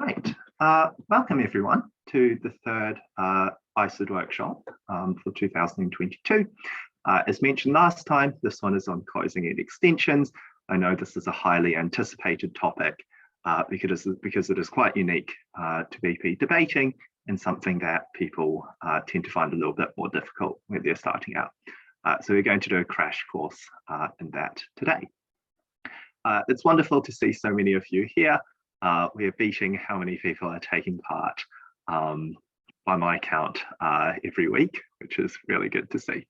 Right, welcome everyone to the third ICYD workshop for 2022. As mentioned last time, this one is on closing end extensions. I know this is a highly anticipated topic because it is quite unique to BP debating and something that people tend to find a little bit more difficult when they're starting out. So we're going to do a crash course in that today. It's wonderful to see so many of you here. We're beating how many people are taking part by my count every week, which is really good to see.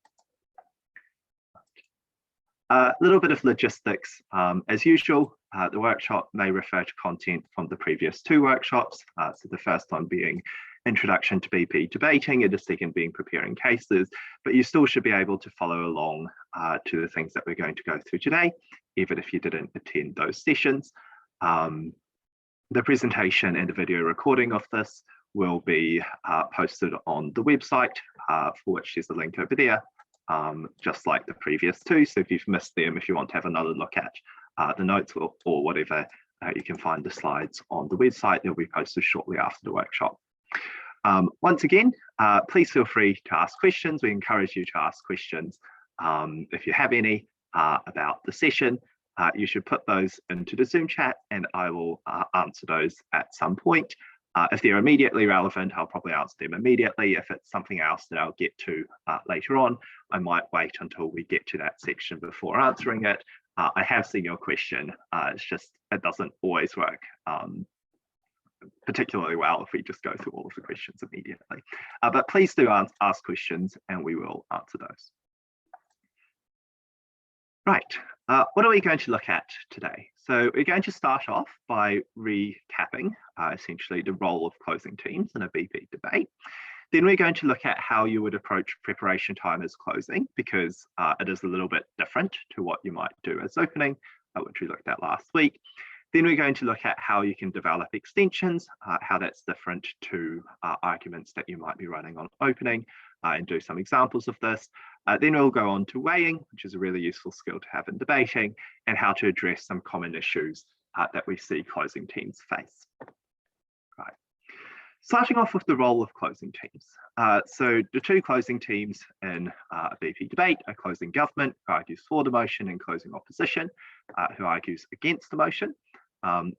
A little bit of logistics. As usual, the workshop may refer to content from the previous two workshops. So the first one being Introduction to BP Debating and the second being Preparing Cases, but you still should be able to follow along to the things that we're going to go through today, even if you didn't attend those sessions. The presentation and the video recording of this will be posted on the website, for which there's a link over there, just like the previous two. So if you've missed them, if you want to have another look at the notes or whatever, you can find the slides on the website. They'll be posted shortly after the workshop. Once again, please feel free to ask questions. We encourage you to ask questions if you have any about the session. You should put those into the Zoom chat and I will answer those at some point. If they're immediately relevant, I'll probably answer them immediately. If it's something else that I'll get to later on, I might wait until we get to that section before answering it. I have seen your question. It's just, it doesn't always work particularly well if we just go through all of the questions immediately. But please do ask questions and we will answer those. Right, what are we going to look at today? So we're going to start off by recapping essentially the role of closing teams in a BP debate. Then we're going to look at how you would approach preparation time as closing, because it is a little bit different to what you might do as opening, which we looked at last week. Then we're going to look at how you can develop extensions, how that's different to arguments that you might be running on opening, and do some examples of this. Then we'll go on to weighing, which is a really useful skill to have in debating, and how to address some common issues that we see closing teams face. Right. Starting off with the role of closing teams. So the two closing teams in a BP debate are closing government, who argues for the motion, and closing opposition, who argues against the motion. The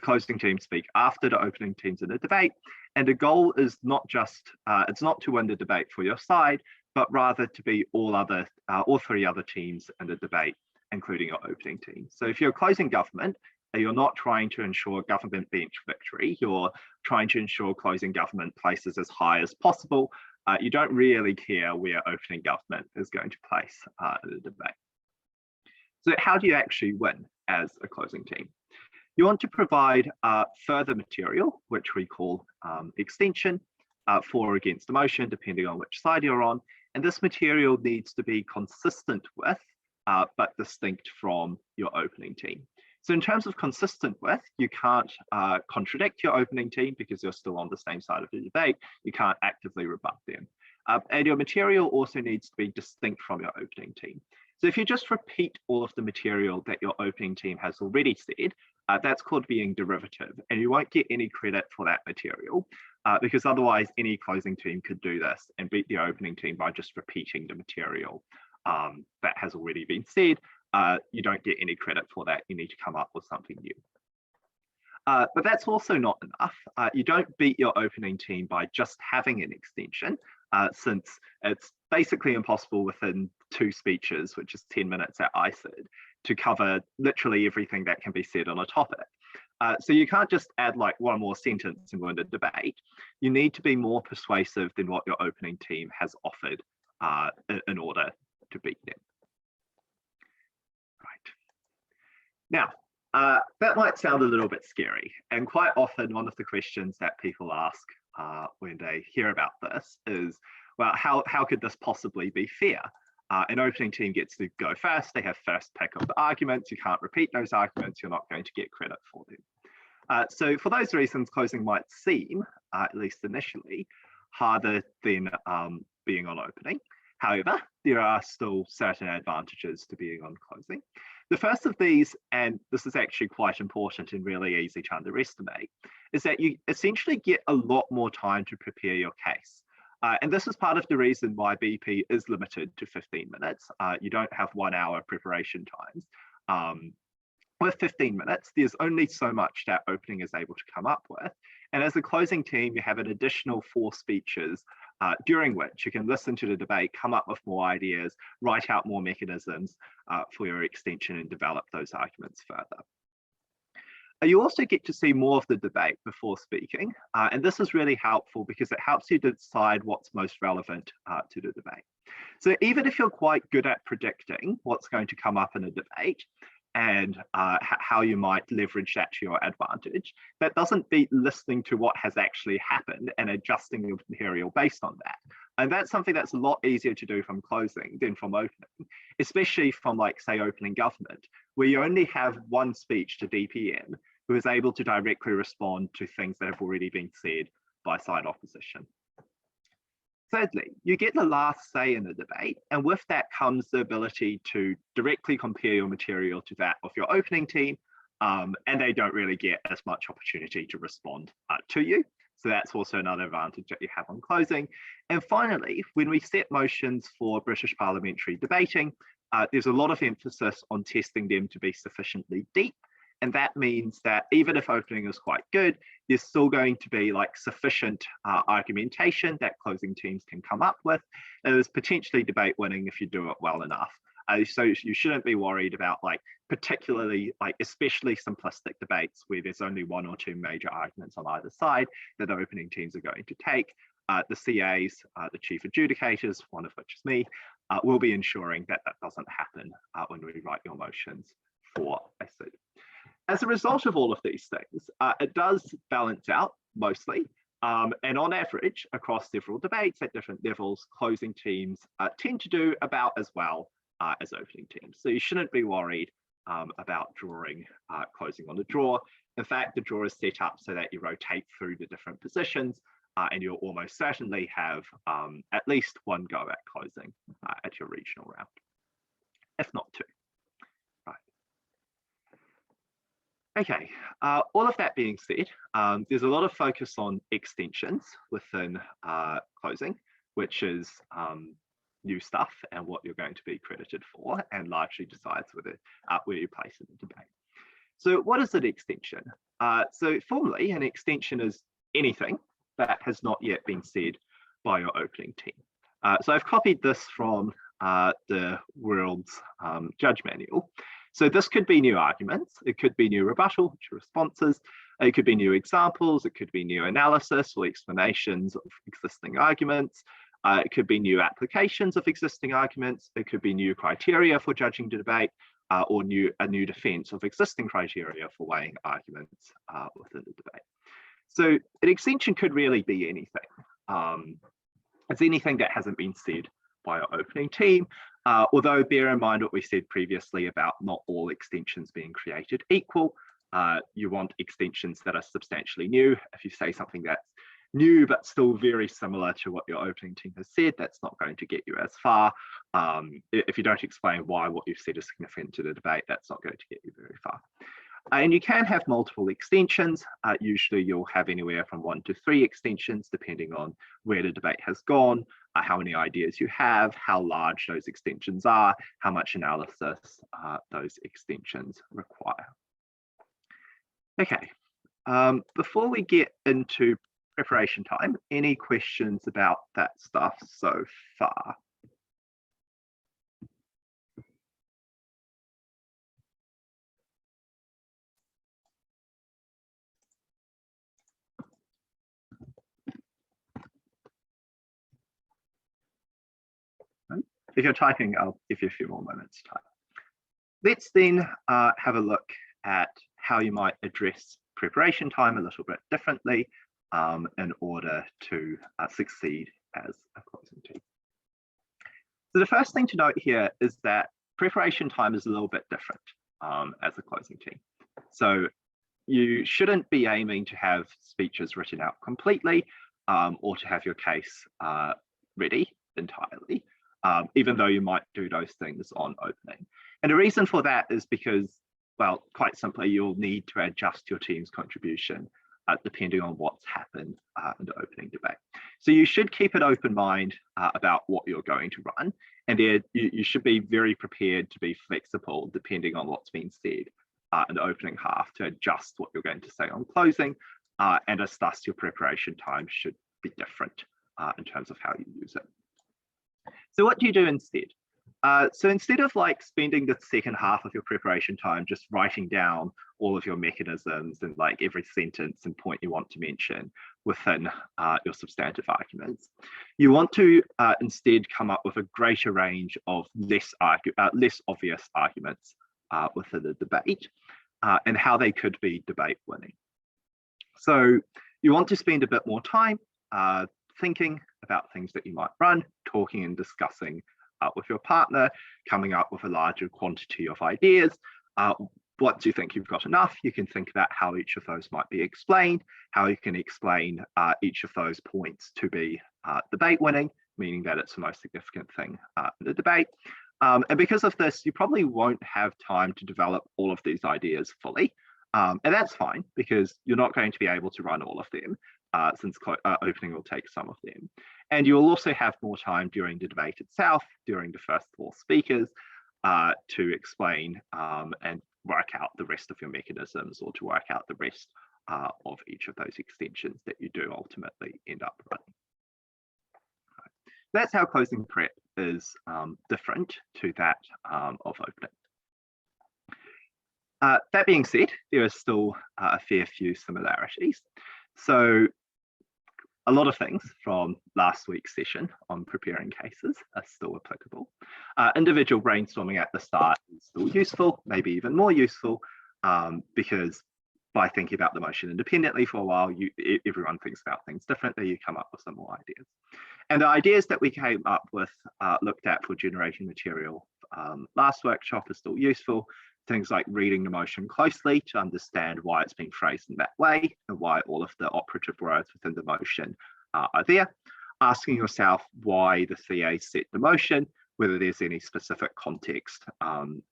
closing teams speak after the opening teams in a debate, and the goal is not just, it's not to win the debate for your side, but rather to be all three other teams in the debate, including your opening team. So if you're closing government, you're not trying to ensure government bench victory, you're trying to ensure closing government places as high as possible. You don't really care where opening government is going to place in the debate. So how do you actually win as a closing team? You want to provide further material, which we call extension, for or against the motion, depending on which side you're on. And this material needs to be consistent with, but distinct from your opening team. So in terms of consistent with, you can't contradict your opening team because you're still on the same side of the debate. You can't actively rebut them. And your material also needs to be distinct from your opening team. So if you just repeat all of the material that your opening team has already said, that's called being derivative, and you won't get any credit for that material because otherwise any closing team could do this and beat the opening team by just repeating the material that has already been said. You don't get any credit for that. You need to come up with something new. But that's also not enough. You don't beat your opening team by just having an extension, since it's basically impossible within 2 speeches, which is 10 minutes at ICYD, to cover literally everything that can be said on a topic. So you can't just add like one more sentence and win a debate. You need to be more persuasive than what your opening team has offered in order to beat them. Right. Now, that might sound a little bit scary, and quite often one of the questions that people ask when they hear about this is, well, how could this possibly be fair? An opening team gets to go first, they have first pick of the arguments, you can't repeat those arguments, you're not going to get credit for them. So for those reasons, closing might seem, at least initially, harder than being on opening. However, there are still certain advantages to being on closing. The first of these, and this is actually quite important and really easy to underestimate, is that you essentially get a lot more time to prepare your case. And this is part of the reason why BP is limited to 15 minutes. You don't have 1 hour preparation times. With 15 minutes, there's only so much that opening is able to come up with. And as a closing team, you have an additional 4 speeches during which you can listen to the debate, come up with more ideas, write out more mechanisms for your extension and develop those arguments further. You also get to see more of the debate before speaking, and this is really helpful because it helps you decide what's most relevant to the debate. So even if you're quite good at predicting what's going to come up in a debate, and how you might leverage that to your advantage, that doesn't beat listening to what has actually happened and adjusting your material based on that. And that's something that's a lot easier to do from closing than from opening, especially from, like, say, opening government, where you only have one speech to DPM who is able to directly respond to things that have already been said by side opposition. Thirdly, you get the last say in the debate, and with that comes the ability to directly compare your material to that of your opening team, and they don't really get as much opportunity to respond to you. So that's also another advantage that you have on closing. And finally, when we set motions for British parliamentary debating, there's a lot of emphasis on testing them to be sufficiently deep. And that means that even if opening is quite good, there's still going to be, like, sufficient argumentation that closing teams can come up with. And there's potentially debate winning if you do it well enough. So you shouldn't be worried about, like, particularly, like, especially simplistic debates where there's only 1 or 2 major arguments on either side that the opening teams are going to take. The CAs, the chief adjudicators, one of which is me, will be ensuring that that doesn't happen when we write your motions for ICYD. As a result of all of these things, it does balance out mostly. And on average, across several debates at different levels, closing teams tend to do about as well as opening teams. So you shouldn't be worried about drawing, closing on the draw. In fact, the draw is set up so that you rotate through the different positions, and you'll almost certainly have at least 1 go at closing at your regional round, if not 2. Okay, all of that being said, there's a lot of focus on extensions within closing, which is new stuff and what you're going to be credited for, and largely decides where you place in the debate. So what is an extension? So formally, an extension is anything that has not yet been said by your opening team. So I've copied this from the World's Judge Manual. So this could be new arguments, it could be new rebuttal, which are responses, it could be new examples, it could be new analysis or explanations of existing arguments, it could be new applications of existing arguments, it could be new criteria for judging the debate, or a new defense of existing criteria for weighing arguments within the debate. So an extension could really be anything. It's anything that hasn't been said by our opening team, although bear in mind what we said previously about not all extensions being created equal. You want extensions that are substantially new. If you say something that's new but still very similar to what your opening team has said, that's not going to get you as far. If you don't explain why what you've said is significant to the debate, that's not going to get you very far. And you can have multiple extensions. Usually you'll have anywhere from 1 to 3 extensions, depending on where the debate has gone, how many ideas you have, how large those extensions are, how much analysis those extensions require. Okay, before we get into preparation time, any questions about that stuff so far? If you're typing, I'll give you a few more moments to type. Let's then have a look at how you might address preparation time a little bit differently in order to succeed as a closing team. So the first thing to note here is that preparation time is a little bit different as a closing team. So you shouldn't be aiming to have speeches written out completely or to have your case ready entirely. Even though you might do those things on opening. And the reason for that is because, well, quite simply, you'll need to adjust your team's contribution depending on what's happened in the opening debate. So you should keep an open mind about what you're going to run, and you should be very prepared to be flexible depending on what's been said in the opening half to adjust what you're going to say on closing, and as thus your preparation time should be different in terms of how you use it. So what do you do instead? So instead of like spending the second half of your preparation time just writing down all of your mechanisms and like every sentence and point you want to mention within your substantive arguments, you want to instead come up with a greater range of less obvious arguments within the debate and how they could be debate winning. So you want to spend a bit more time thinking about things that you might run, talking and discussing with your partner, coming up with a larger quantity of ideas. Once you think you've got enough, you can think about how each of those might be explained, how you can explain each of those points to be debate winning, meaning that it's the most significant thing in the debate. And because of this, you probably won't have time to develop all of these ideas fully. And that's fine because you're not going to be able to run all of them since opening will take some of them. And you will also have more time during the debate itself, during the first 4 speakers, to explain and work out the rest of your mechanisms or to work out the rest of each of those extensions that you do ultimately end up running. That's how closing prep is different to that of opening. That being said, there are still a fair few similarities. So a lot of things from last week's session on preparing cases are still applicable. Individual brainstorming at the start is still useful, maybe even more useful, because by thinking about the motion independently for a while, everyone thinks about things differently, you come up with some more ideas. And the ideas that we came up with, looked at for generating material last workshop are still useful. Things like reading the motion closely to understand why it's been phrased in that way and why all of the operative words within the motion are there. Asking yourself why the CA set the motion, whether there's any specific context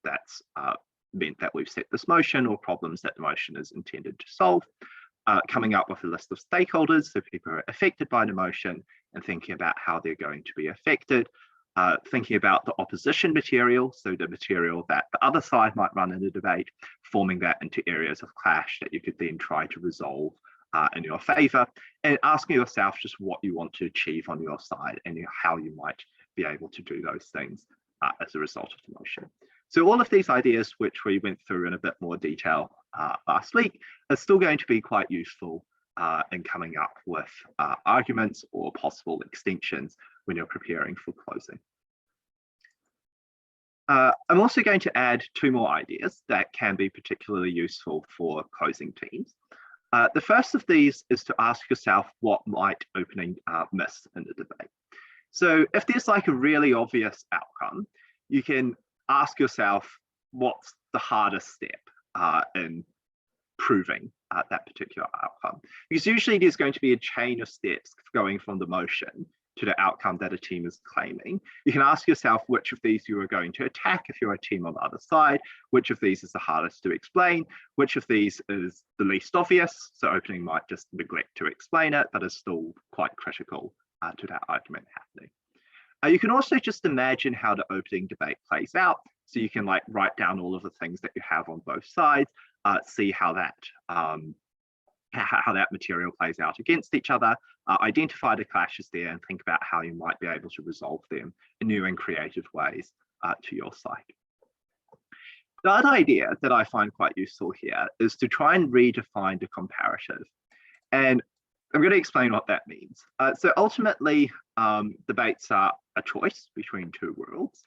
that's meant that we've set this motion or problems that the motion is intended to solve. Coming up with a list of stakeholders, so people who are affected by the motion, and thinking about how they're going to be affected. Thinking about the opposition material, so the material that the other side might run in a debate, forming that into areas of clash that you could then try to resolve in your favor, and asking yourself just what you want to achieve on your side and how you might be able to do those things as a result of the motion. So all of these ideas, which we went through in a bit more detail last week, are still going to be quite useful in coming up with arguments or possible extensions when you're preparing for closing. I'm also going to add 2 more ideas that can be particularly useful for closing teams. The first of these is to ask yourself what might opening miss in the debate. So if there's like a really obvious outcome, you can ask yourself what's the hardest step in proving that particular outcome. Because usually there's going to be a chain of steps going from the motion to the outcome that a team is claiming. You can ask yourself which of these you are going to attack if you're a team on the other side, which of these is the hardest to explain, which of these is the least obvious, so opening might just neglect to explain it, but is still quite critical to that argument happening. You can also just imagine how the opening debate plays out, so you can like write down all of the things that you have on both sides, see how that material plays out against each other, identify the clashes there and think about how you might be able to resolve them in new and creative ways to your side. The other idea that I find quite useful here is to try and redefine the comparative. And I'm going to explain what that means. So ultimately, debates are a choice between 2 worlds,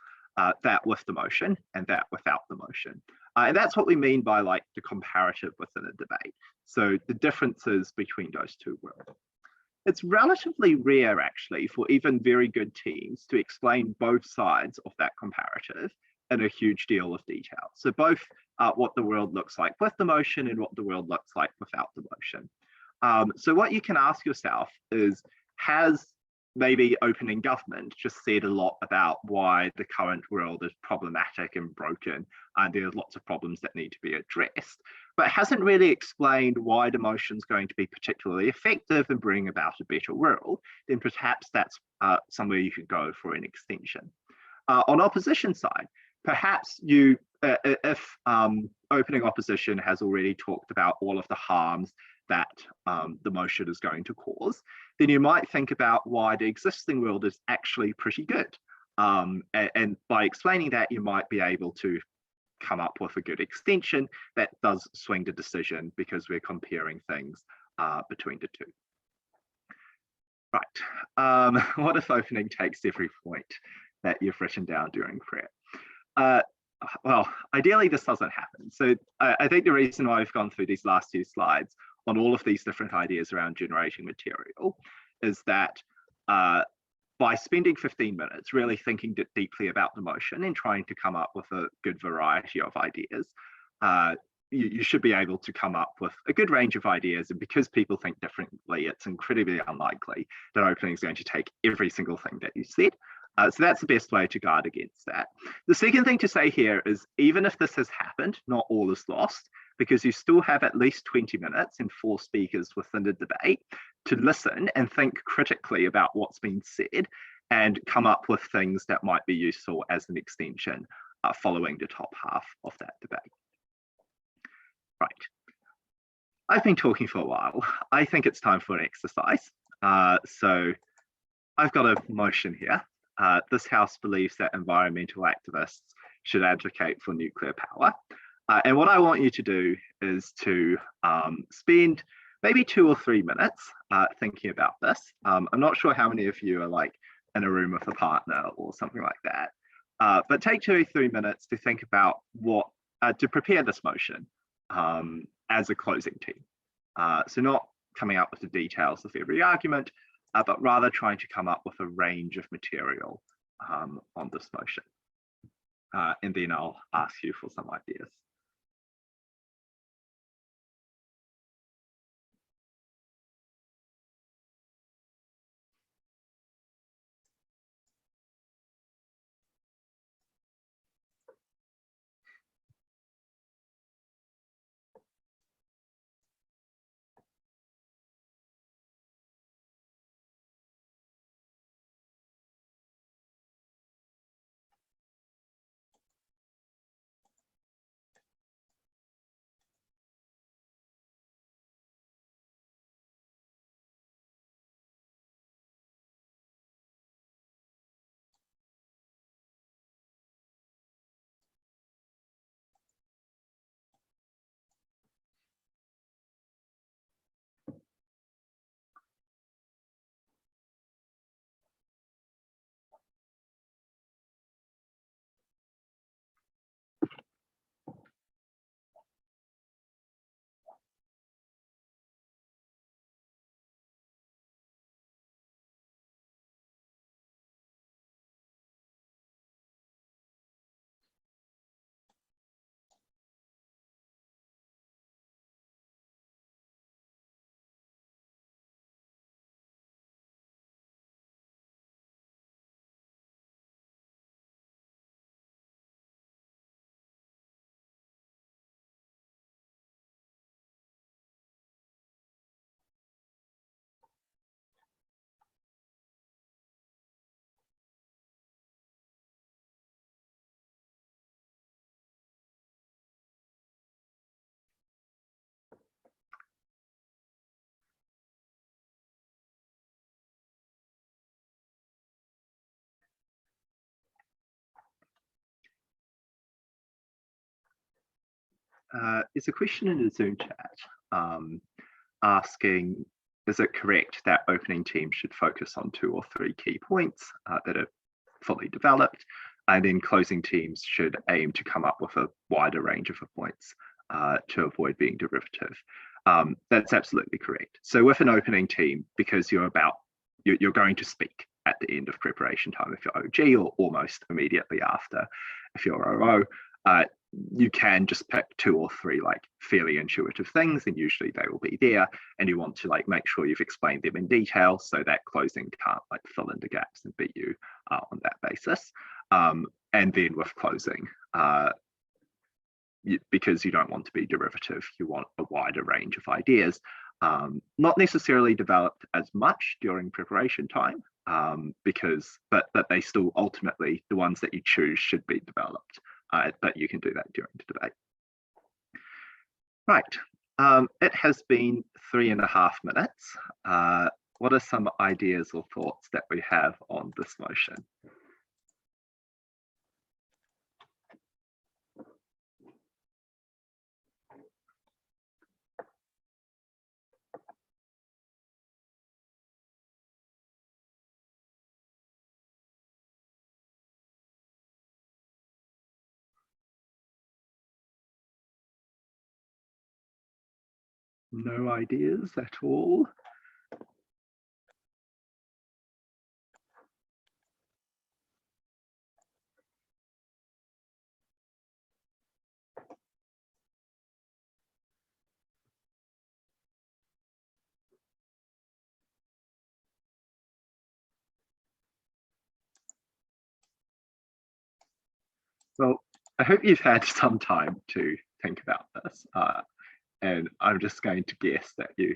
that with the motion and that without the motion. And that's what we mean by like the comparative within a debate. So the differences between those 2 worlds. It's relatively rare actually for even very good teams to explain both sides of that comparative in a huge deal of detail. So both what the world looks like with the motion and what the world looks like without the motion. So what you can ask yourself is, has maybe opening government just said a lot about why the current world is problematic and broken, and there's lots of problems that need to be addressed, but hasn't really explained why the motion is going to be particularly effective in bringing about a better world, then perhaps that's somewhere you could go for an extension. On opposition side, perhaps you, if opening opposition has already talked about all of the harms that the motion is going to cause, then you might think about why the existing world is actually pretty good. And by explaining that, you might be able to come up with a good extension that does swing the decision, because we're comparing things between the two. Right, what if opening takes every point that you've written down during prep? Well, ideally this doesn't happen. So I think the reason why I've gone through these last two slides on all of these different ideas around generating material is that by spending 15 minutes really thinking deeply about the motion and trying to come up with a good variety of ideas, you should be able to come up with a good range of ideas. And because people think differently, it's incredibly unlikely that opening is going to take every single thing that you said. So that's the best way to guard against that. The second thing to say here is, even if this has happened, not all is lost, because you still have at least 20 minutes and 4 speakers within the debate to listen and think critically about what's been said and come up with things that might be useful as an extension following the top half of that debate. Right, I've been talking for a while. I think it's time for an exercise. So I've got a motion here. This House believes that environmental activists should advocate for nuclear power. And what I want you to do is to spend maybe 2 or 3 minutes thinking about this. I'm not sure how many of you are like in a room with a partner or something like that, but take 2 or 3 minutes to think about what, to prepare this motion as a closing team. So not coming up with the details of every argument, but rather trying to come up with a range of material on this motion. And then I'll ask you for some ideas. There's a question in the Zoom chat asking, is it correct that opening teams should focus on 2 or 3 key points that are fully developed, and then closing teams should aim to come up with a wider range of points to avoid being derivative? That's absolutely correct. So with an opening team, because you're going to speak at the end of preparation time if you're OG, or almost immediately after if you're OO, you can just pick 2 or 3 like fairly intuitive things, and usually they will be there, and you want to like make sure you've explained them in detail so that closing can't like fill in the gaps and beat you on that basis. And then with closing, because you don't want to be derivative, you want a wider range of ideas, not necessarily developed as much during preparation time, but they still ultimately, the ones that you choose should be developed, but you can do that during the debate. Right, it has been 3.5 minutes. What are some ideas or thoughts that we have on this motion? No ideas at all? Well, I hope you've had some time to think about this, and I'm just going to guess that you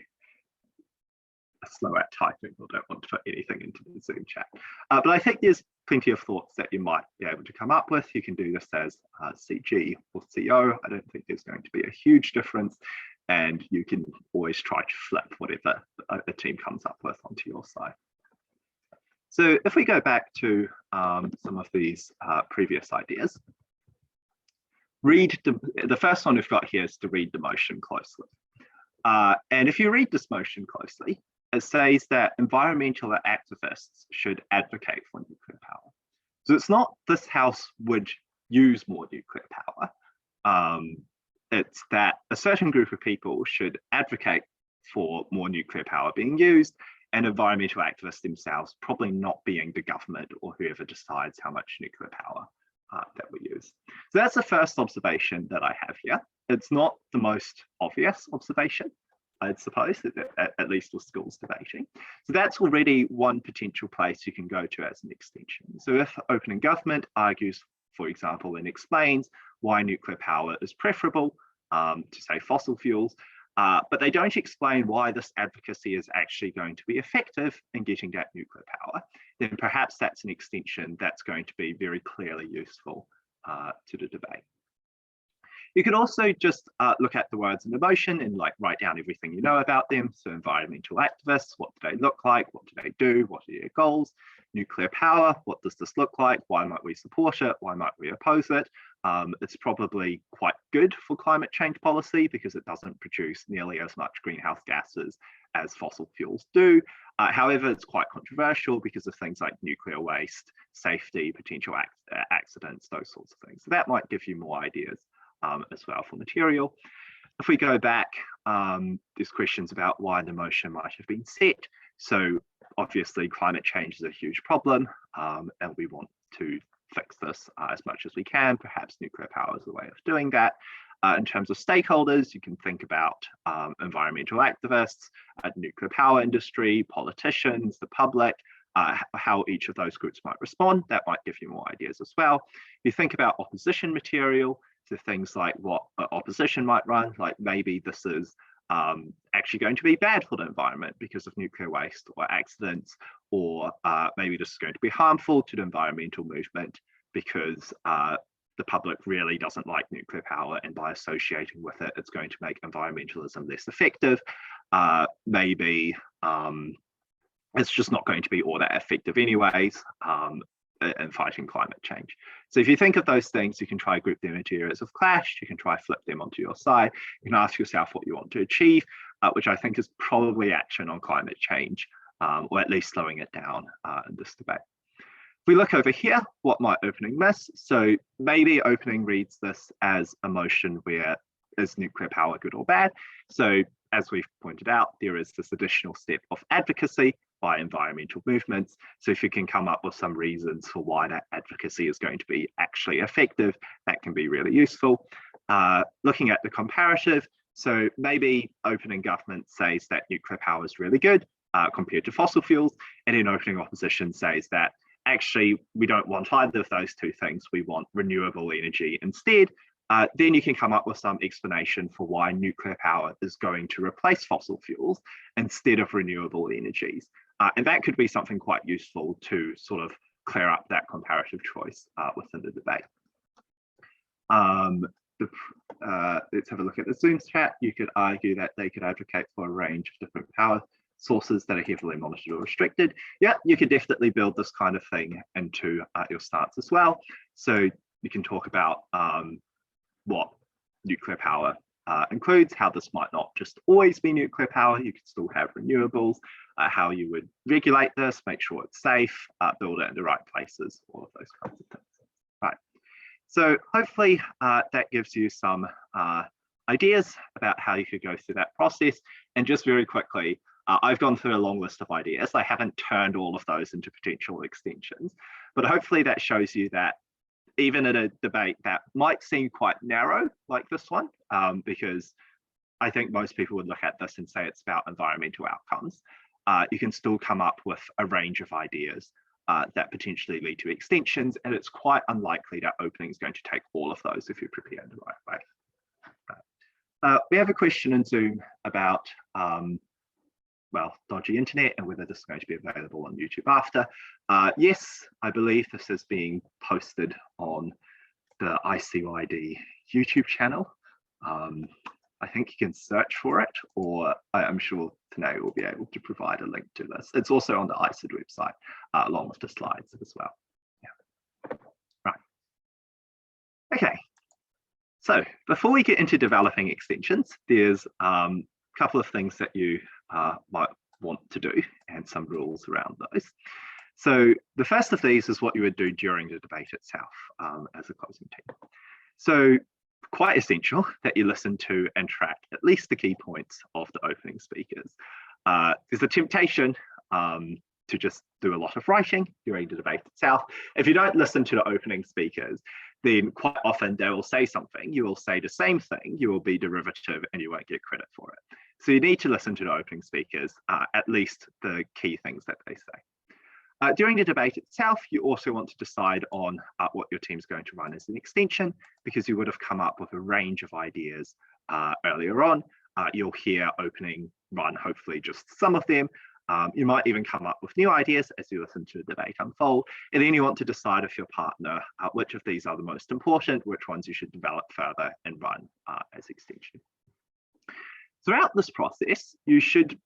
are slow at typing or don't want to put anything into the Zoom chat. But I think there's plenty of thoughts that you might be able to come up with. You can do this as CG or CO. I don't think there's going to be a huge difference, and you can always try to flip whatever the team comes up with onto your side. So if we go back to some of these previous ideas, read the first one we've got here is to read the motion closely. And if you read this motion closely, it says that environmental activists should advocate for nuclear power. So it's not this house would use more nuclear power. It's that a certain group of people should advocate for more nuclear power being used, and environmental activists themselves probably not being the government or whoever decides how much nuclear power that we use. So that's the first observation that I have here. It's not the most obvious observation, I'd suppose, at least with schools debating. So that's already one potential place you can go to as an extension. So if opening government argues, for example, and explains why nuclear power is preferable to, say, fossil fuels, but they don't explain why this advocacy is actually going to be effective in getting that nuclear power, then perhaps that's an extension that's going to be very clearly useful to the debate. You can also just look at the words in the motion and like write down everything you know about them. So environmental activists, what do they look like? What do they do? What are their goals? Nuclear power, what does this look like? Why might we support it? Why might we oppose it? It's probably quite good for climate change policy because it doesn't produce nearly as much greenhouse gases as fossil fuels do. However, it's quite controversial because of things like nuclear waste, safety, potential accidents, those sorts of things. So that might give you more ideas as well for material. If we go back, there's questions about why the motion might have been set. So obviously climate change is a huge problem, and we want to fix this as much as we can. Perhaps nuclear power is a way of doing that. In terms of stakeholders, you can think about environmental activists, nuclear power industry, politicians, the public, how each of those groups might respond. That might give you more ideas as well. You think about opposition material, so things like what opposition might run, like maybe this is actually going to be bad for the environment because of nuclear waste or accidents, or maybe this is going to be harmful to the environmental movement because the public really doesn't like nuclear power, and by associating with it, it's going to make environmentalism less effective. Maybe it's just not going to be all that effective anyways in fighting climate change. So if you think of those things, you can try group them into areas of clash, you can try flip them onto your side, you can ask yourself what you want to achieve, which I think is probably action on climate change, or at least slowing it down in this debate. If we look over here, what might opening miss? So maybe opening reads this as a motion where is nuclear power good or bad? So as we've pointed out, there is this additional step of advocacy, by environmental movements. So if you can come up with some reasons for why that advocacy is going to be actually effective, that can be really useful. Looking at the comparative, so maybe opening government says that nuclear power is really good compared to fossil fuels, and then opening opposition says that actually we don't want either of those two things, we want renewable energy instead. Then you can come up with some explanation for why nuclear power is going to replace fossil fuels instead of renewable energies. And that could be something quite useful to sort of clear up that comparative choice within the debate. Let's have a look at the Zoom chat. You could argue that they could advocate for a range of different power sources that are heavily monitored or restricted. Yeah, you could definitely build this kind of thing into your stance as well. So you can talk about what nuclear power includes, how this might not just always be nuclear power, you could still have renewables, how you would regulate this, make sure it's safe, build it in the right places, all of those kinds of things. Right. So hopefully that gives you some ideas about how you could go through that process. And just very quickly, I've gone through a long list of ideas. I haven't turned all of those into potential extensions, but hopefully that shows you that even in a debate that might seem quite narrow like this one, because I think most people would look at this and say it's about environmental outcomes, you can still come up with a range of ideas that potentially lead to extensions, and it's quite unlikely that opening is going to take all of those if you prepare in the right way. We have a question in Zoom about well, dodgy internet and whether this is going to be available on YouTube after. Yes, I believe this is being posted on the ICYD YouTube channel. I think you can search for it, or I'm sure Tanae will be able to provide a link to this. It's also on the ICYD website, along with the slides as well. Yeah. Right. Okay. So before we get into developing extensions, there's a couple of things that you might want to do and some rules around those. So the first of these is what you would do during the debate itself as a closing team. So quite essential that you listen to and track at least the key points of the opening speakers. There's a temptation to just do a lot of writing during the debate itself. If you don't listen to the opening speakers, then quite often they will say something, you will say the same thing, you will be derivative and you won't get credit for it. So you need to listen to the opening speakers, at least the key things that they say. During the debate itself, you also want to decide on what your team's going to run as an extension, because you would have come up with a range of ideas earlier on. You'll hear opening run, hopefully just some of them. You might even come up with new ideas as you listen to the debate unfold, and then you want to decide with your partner which of these are the most important, which ones you should develop further and run as extension. Throughout this process, you should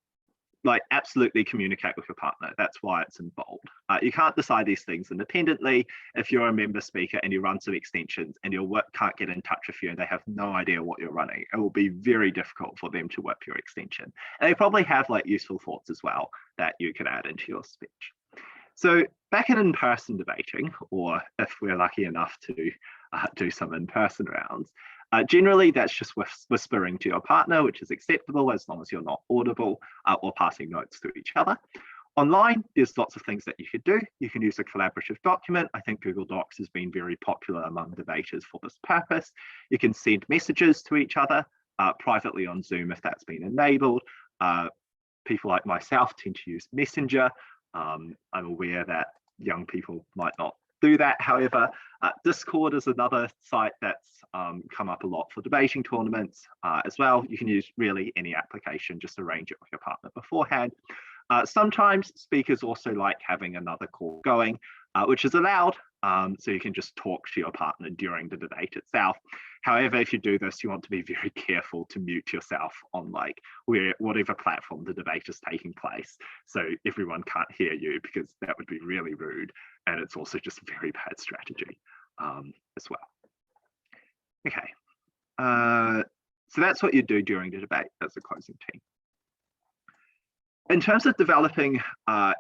absolutely communicate with your partner. That's why it's in bold. You can't decide these things independently. If you're a member speaker and you run some extensions and your work can't get in touch with you and they have no idea what you're running, it will be very difficult for them to work your extension. And they probably have useful thoughts as well that you can add into your speech. So back in-person debating, or if we're lucky enough to do some in-person rounds, generally, that's just whispering to your partner, which is acceptable as long as you're not audible or passing notes to each other. Online, there's lots of things that you could do. You can use a collaborative document. I think Google Docs has been very popular among debaters for this purpose. You can send messages to each other privately on Zoom if that's been enabled. People like myself tend to use Messenger. I'm aware that young people might not do that. However, Discord is another site that's come up a lot for debating tournaments as well. You can use really any application, just arrange it with your partner beforehand. Sometimes speakers also like having another call going, which is allowed, so you can just talk to your partner during the debate itself. However, if you do this, you want to be very careful to mute yourself on whatever platform the debate is taking place, so everyone can't hear you, because that would be really rude, and it's also just a very bad strategy as well. Okay, so that's what you do during the debate as a closing team. In terms of developing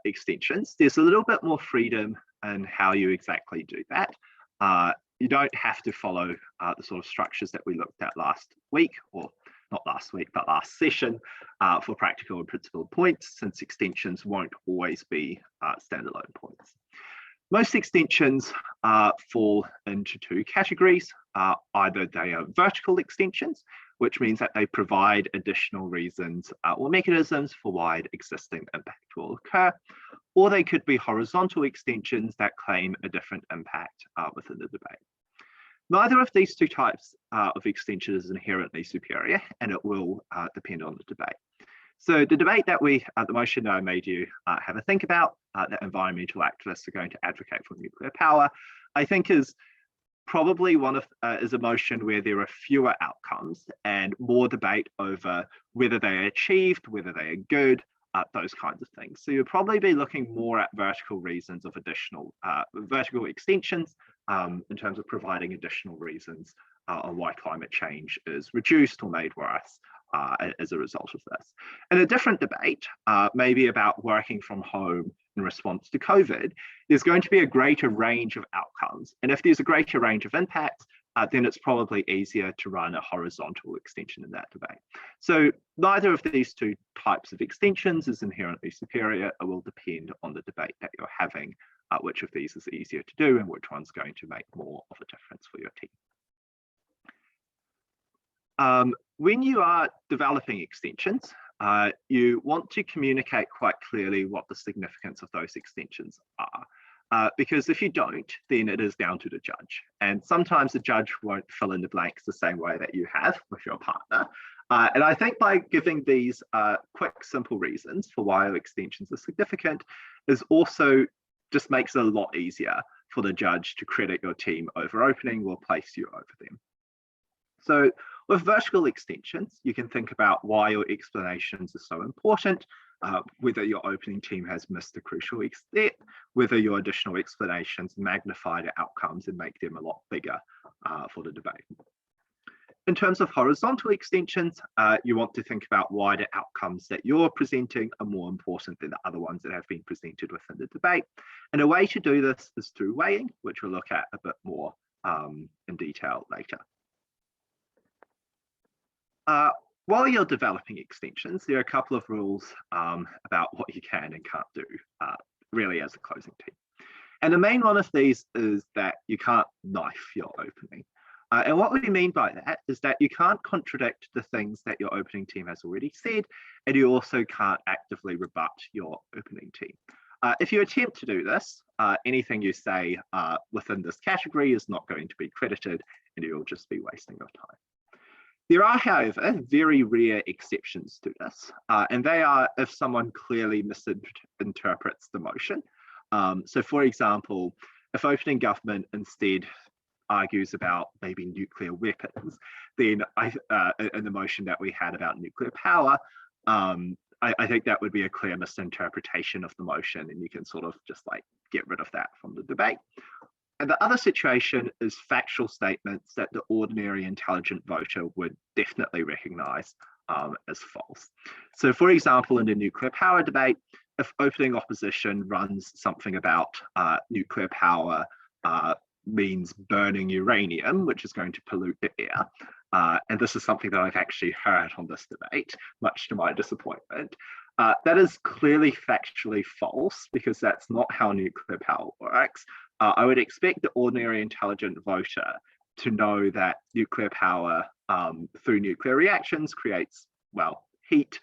extensions, there's a little bit more freedom in how you exactly do that. You don't have to follow the sort of structures that we looked at last week, or not last week, but last session for practical and principal points, since extensions won't always be standalone points. Most extensions fall into two categories. Either they are vertical extensions, which means that they provide additional reasons or mechanisms for why existing impact will occur, or they could be horizontal extensions that claim a different impact within the debate. Neither of these two types of extension is inherently superior, and it will depend on the debate. So the debate that the motion that I made you have a think about, that environmental activists are going to advocate for nuclear power, I think is probably is a motion where there are fewer outcomes and more debate over whether they are achieved, whether they are good, those kinds of things. So you'll probably be looking more at vertical reasons of additional vertical extensions in terms of providing additional reasons on why climate change is reduced or made worse as a result of this. In a different debate, maybe about working from home in response to COVID, there's going to be a greater range of outcomes. And if there's a greater range of impacts, then it's probably easier to run a horizontal extension in that debate. So neither of these two types of extensions is inherently superior. It will depend on the debate that you're having, which of these is easier to do and which one's going to make more of a difference for your team. When you are developing extensions, you want to communicate quite clearly what the significance of those extensions are. Because if you don't, then it is down to the judge. And sometimes the judge won't fill in the blanks the same way that you have with your partner. And I think by giving these quick, simple reasons for why extensions are significant is also just makes it a lot easier for the judge to credit your team over opening or place you over them. So with vertical extensions, you can think about why your explanations are so important, whether your opening team has missed a crucial step, whether your additional explanations magnify the outcomes and make them a lot bigger for the debate. In terms of horizontal extensions, you want to think about why the outcomes that you're presenting are more important than the other ones that have been presented within the debate. And a way to do this is through weighing, which we'll look at a bit more in detail later. While you're developing extensions, there are a couple of rules about what you can and can't do really as a closing team. And the main one of these is that you can't knife your opening. And what we mean by that is that you can't contradict the things that your opening team has already said, and you also can't actively rebut your opening team. If you attempt to do this, anything you say within this category is not going to be credited, and you'll just be wasting your time. There are, however, very rare exceptions to this, and they are if someone clearly misinterprets the motion. So for example, if opening government instead argues about maybe nuclear weapons, then in the motion that we had about nuclear power, I think that would be a clear misinterpretation of the motion, and you can sort of just like get rid of that from the debate. And the other situation is factual statements that the ordinary intelligent voter would definitely recognize as false. So for example, in the nuclear power debate, if opening opposition runs something about nuclear power means burning uranium, which is going to pollute the air, and this is something that I've actually heard on this debate, much to my disappointment, that is clearly factually false because that's not how nuclear power works. I would expect the ordinary intelligent voter to know that nuclear power through nuclear reactions creates, well, heat,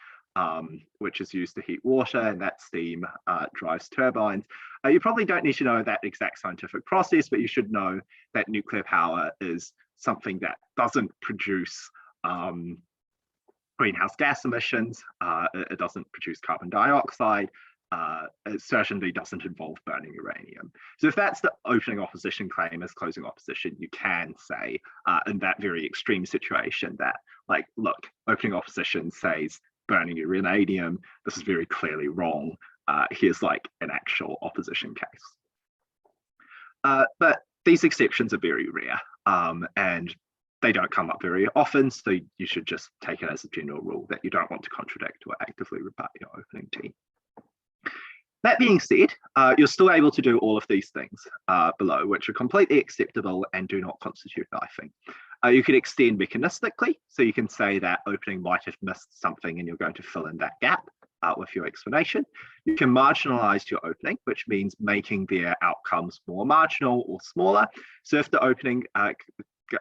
which is used to heat water, and that steam drives turbines. You probably don't need to know that exact scientific process, but you should know that nuclear power is something that doesn't produce greenhouse gas emissions. It doesn't produce carbon dioxide. It certainly doesn't involve burning uranium. So if that's the opening opposition claim as closing opposition, you can say in that very extreme situation that, like, look, opening opposition says burning uranium, this is very clearly wrong. Here's like an actual opposition case. But these exceptions are very rare and they don't come up very often, so you should just take it as a general rule that you don't want to contradict or actively rebut your opening team. That being said, you're still able to do all of these things below, which are completely acceptable and do not constitute knifing. You can extend mechanistically, so you can say that opening might have missed something and you're going to fill in that gap with your explanation. You can marginalize your opening, which means making their outcomes more marginal or smaller. So if the opening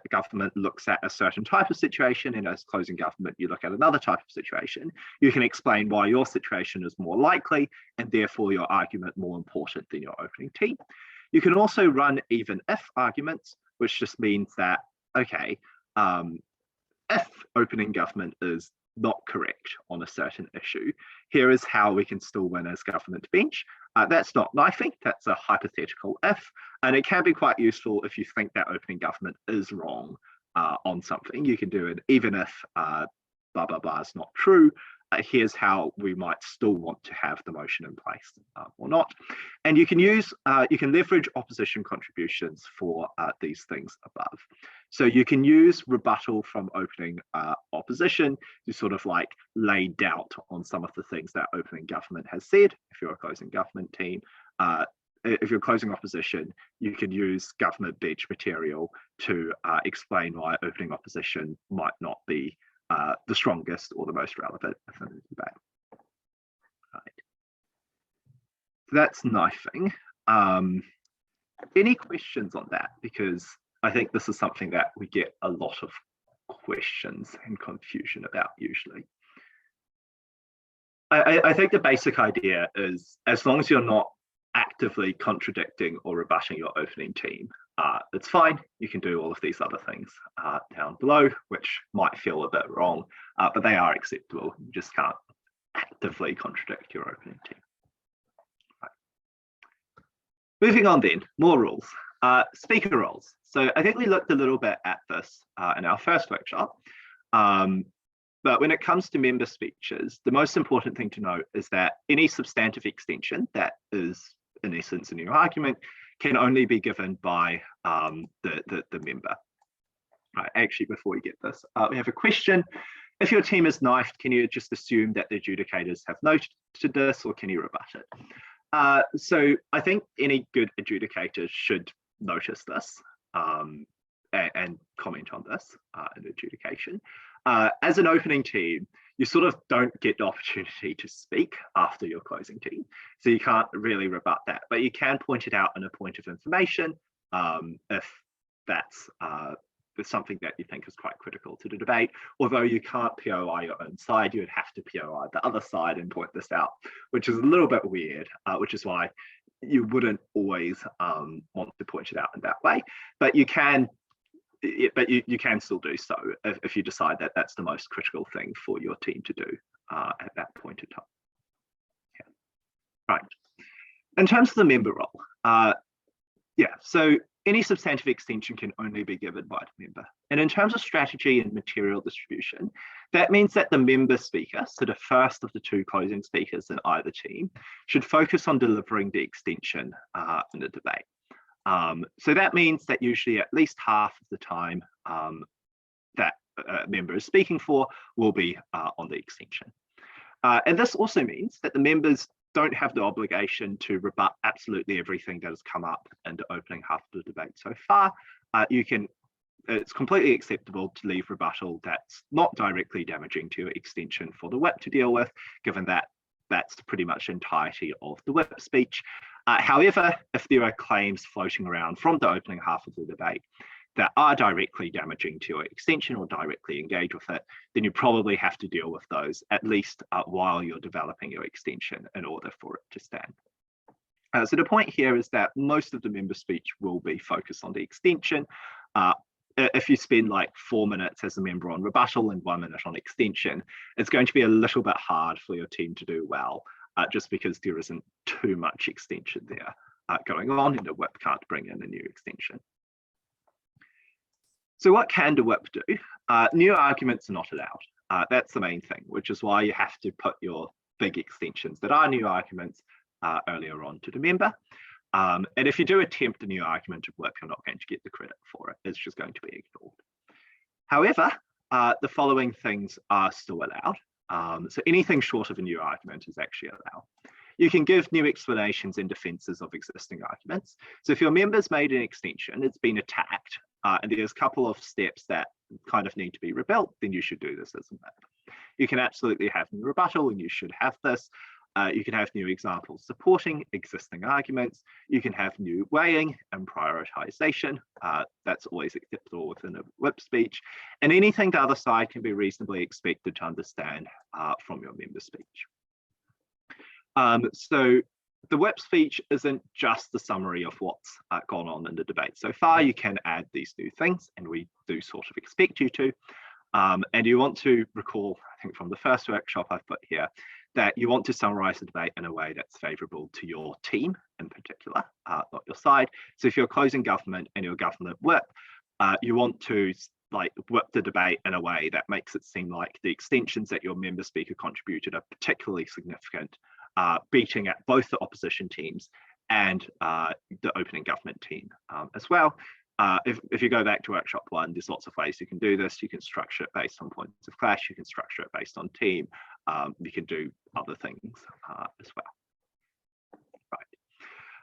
government looks at a certain type of situation, and as closing government you look at another type of situation, you can explain why your situation is more likely and therefore your argument more important than your opening team. You can also run even if arguments, which just means that, okay, if opening government is not correct on a certain issue, here is how we can still win as government bench. That's not knifing, that's a hypothetical if, and it can be quite useful if you think that opening government is wrong on something. You can do it even if blah, blah, blah is not true. Here's how we might still want to have the motion in place or not. And you can use, you can leverage opposition contributions for these things above. So you can use rebuttal from opening opposition to sort of like lay doubt on some of the things that opening government has said. If you're a closing government team, if you're closing opposition, you can use government bench material to explain why opening opposition might not be the strongest or the most relevant within the debate. Right. So that's knifing. Any questions on that? Because I think this is something that we get a lot of questions and confusion about usually. I think the basic idea is, as long as you're not actively contradicting or rebutting your opening team, it's fine. You can do all of these other things down below, which might feel a bit wrong, but they are acceptable. You just can't actively contradict your opening team. Right. Moving on then, more rules. Speaker roles. So I think we looked a little bit at this in our first workshop, but when it comes to member speeches, the most important thing to note is that any substantive extension that is in essence a new argument can only be given by the member. Right, actually, before we get this, we have a question. If your team is knifed, can you just assume that the adjudicators have noted this, or can you rebut it? So I think any good adjudicator should notice this and comment on this in adjudication. As an opening team, you sort of don't get the opportunity to speak after your closing team, so you can't really rebut that, but you can point it out in a point of information if that's something that you think is quite critical to the debate. Although you can't POI your own side, you would have to POI the other side and point this out, which is a little bit weird, which is why you wouldn't always want to point it out in that way, but you can. But you can still do so if you decide that that's the most critical thing for your team to do at that point in time. Yeah. Right. In terms of the member role, yeah, so any substantive extension can only be given by the member. And in terms of strategy and material distribution, that means that the member speaker, so the first of the two closing speakers in either team, should focus on delivering the extension in the debate. So that means that usually at least half of the time that a member is speaking for will be on the extension. And this also means that the members don't have the obligation to rebut absolutely everything that has come up in the opening half of the debate so far. It's completely acceptable to leave rebuttal that's not directly damaging to your extension for the whip to deal with, given that that's pretty much the entirety of the whip speech. However, if there are claims floating around from the opening half of the debate that are directly damaging to your extension or directly engage with it, then you probably have to deal with those, at least while you're developing your extension, in order for it to stand. So the point here is that most of the member speech will be focused on the extension. If you spend like 4 minutes as a member on rebuttal and 1 minute on extension, it's going to be a little bit hard for your team to do well, just because there isn't too much extension there going on, and the whip can't bring in a new extension. So what can the whip do? New arguments are not allowed. That's the main thing, which is why you have to put your big extensions that are new arguments earlier on to the member. And if you do attempt a new argument of whip, you're not going to get the credit for it. It's just going to be ignored. However, the following things are still allowed. So anything short of a new argument is actually allowed. You can give new explanations and defenses of existing arguments. So if your member's made an extension, it's been attacked, and there's a couple of steps that kind of need to be rebuilt, then you should do this as a MIP. You can absolutely have new rebuttal, and you should have this. You can have new examples supporting existing arguments. You can have new weighing and prioritization. That's always acceptable within a whip speech. And anything the other side can be reasonably expected to understand from your member speech. So the whip speech isn't just the summary of what's gone on in the debate so far. You can add these new things, and we do sort of expect you to. And you want to recall, I think from the first workshop I've put here, that you want to summarize the debate in a way that's favorable to your team in particular, not your side. So if you're closing government and your government whip, you want to whip the debate in a way that makes it seem like the extensions that your member speaker contributed are particularly significant, beating at both the opposition teams and the opening government team as well. If you go back to workshop 1, there's lots of ways you can do this. You can structure it based on points of clash. You can structure it based on team. You can do other things as well.